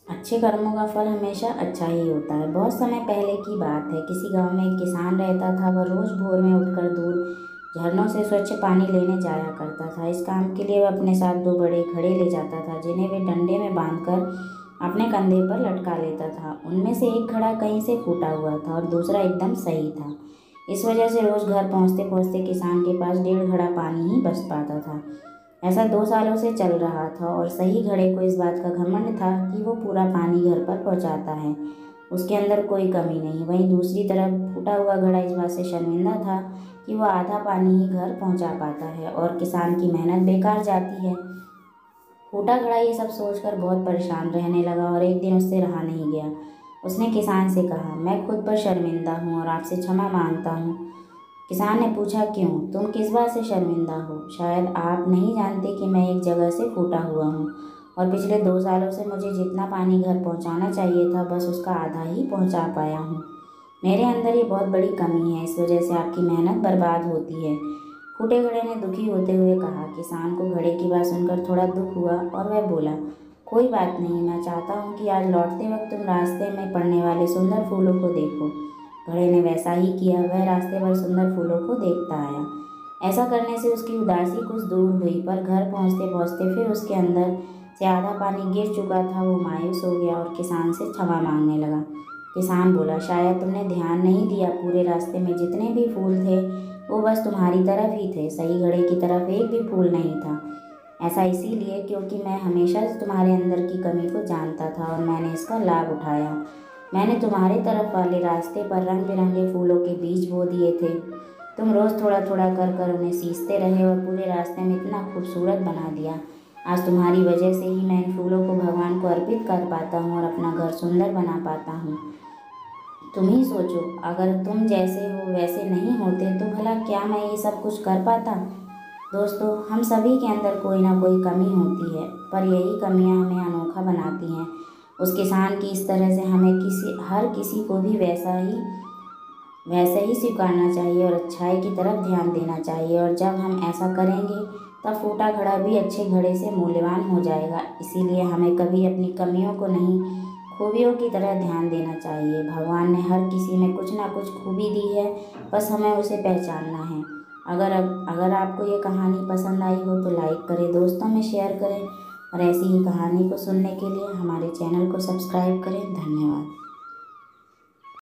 अच्छे कर्मों का फल हमेशा अच्छा ही होता है। बहुत समय पहले की बात है, किसी गांव में एक किसान रहता था। वह रोज भोर में उठकर दूर झरनों से स्वच्छ पानी लेने जाया करता था। इस काम के लिए वह अपने साथ दो बड़े घड़े ले जाता था, जिन्हें वे डंडे में बांधकर अपने कंधे पर लटका लेता था। उनमें से एक घड़ा कहीं से फूटा हुआ था और दूसरा एकदम सही था। इस वजह से रोज घर पहुंचते पहुंचते किसान के पास 1.5 घड़ा पानी ही बच पाता था। ऐसा 2 सालों से चल रहा था और सही घड़े को इस बात का घमंड था कि वो पूरा पानी घर पर पहुंचाता है, उसके अंदर कोई कमी नहीं। वहीं दूसरी तरफ फूटा हुआ घड़ा इस बात से शर्मिंदा था कि वो आधा पानी ही घर पहुंचा पाता है और किसान की मेहनत बेकार जाती है। फूटा घड़ा ये सब सोचकर बहुत परेशान रहने लगा और एक दिन उससे रहा नहीं गया। उसने किसान से कहा, मैं खुद पर शर्मिंदा हूँ और आपसे क्षमा मांगता हूँ। किसान ने पूछा, क्यों? तुम किस बात से शर्मिंदा हो? शायद आप नहीं जानते कि मैं एक जगह से फूटा हुआ हूँ और पिछले 2 सालों से मुझे जितना पानी घर पहुँचाना चाहिए था, बस उसका आधा ही पहुँचा पाया हूँ। मेरे अंदर ये बहुत बड़ी कमी है, इस वजह से आपकी मेहनत बर्बाद होती है। फूटे घड़े ने दुखी होते हुए कहा। किसान को घड़े की बात सुनकर थोड़ा दुख हुआ और वह बोला, कोई बात नहीं, मैं चाहता हूँ कि आज लौटते वक्त तुम रास्ते में पड़ने वाले सुंदर फूलों को देखो। घड़े ने वैसा ही किया। वह रास्ते भर सुंदर फूलों को देखता आया। ऐसा करने से उसकी उदासी कुछ दूर हुई, पर घर पहुँचते पहुँचते फिर उसके अंदर से आधा पानी गिर चुका था। वो मायूस हो गया और किसान से क्षमा मांगने लगा। किसान बोला, शायद तुमने ध्यान नहीं दिया, पूरे रास्ते में जितने भी फूल थे वो बस तुम्हारी तरफ ही थे, सही घड़े की तरफ एक भी फूल नहीं था। ऐसा इसीलिए क्योंकि मैं हमेशा से तुम्हारे अंदर की कमी को जानता था और मैंने इसका लाभ उठाया। मैंने तुम्हारे तरफ वाले रास्ते पर रंग बिरंगे फूलों के बीज बो दिए थे। तुम रोज़ थोड़ा थोड़ा कर कर उन्हें सींचते रहे और पूरे रास्ते में इतना खूबसूरत बना दिया। आज तुम्हारी वजह से ही मैं इन फूलों को भगवान को अर्पित कर पाता हूँ और अपना घर सुंदर बना पाता हूँ। तुम ही सोचो, अगर तुम जैसे हो वैसे नहीं होते तो भला क्या मैं ये सब कुछ कर पाता? दोस्तों, हम सभी के अंदर कोई ना कोई कमी होती है, पर यही कमियां हमें अनोखा बनाती हैं। उस किसान की इस तरह से हमें हर किसी को भी वैसे ही स्वीकारना चाहिए और अच्छाई की तरफ ध्यान देना चाहिए। और जब हम ऐसा करेंगे तब फूटा घड़ा भी अच्छे घड़े से मूल्यवान हो जाएगा। इसीलिए हमें कभी अपनी कमियों को नहीं, खूबियों की तरह ध्यान देना चाहिए। भगवान ने हर किसी में कुछ ना कुछ खूबी दी है, बस हमें उसे पहचानना है। अगर आपको ये कहानी पसंद आई हो तो लाइक करें, दोस्तों में शेयर करें और ऐसी ही कहानी को सुनने के लिए हमारे चैनल को सब्सक्राइब करें। धन्यवाद।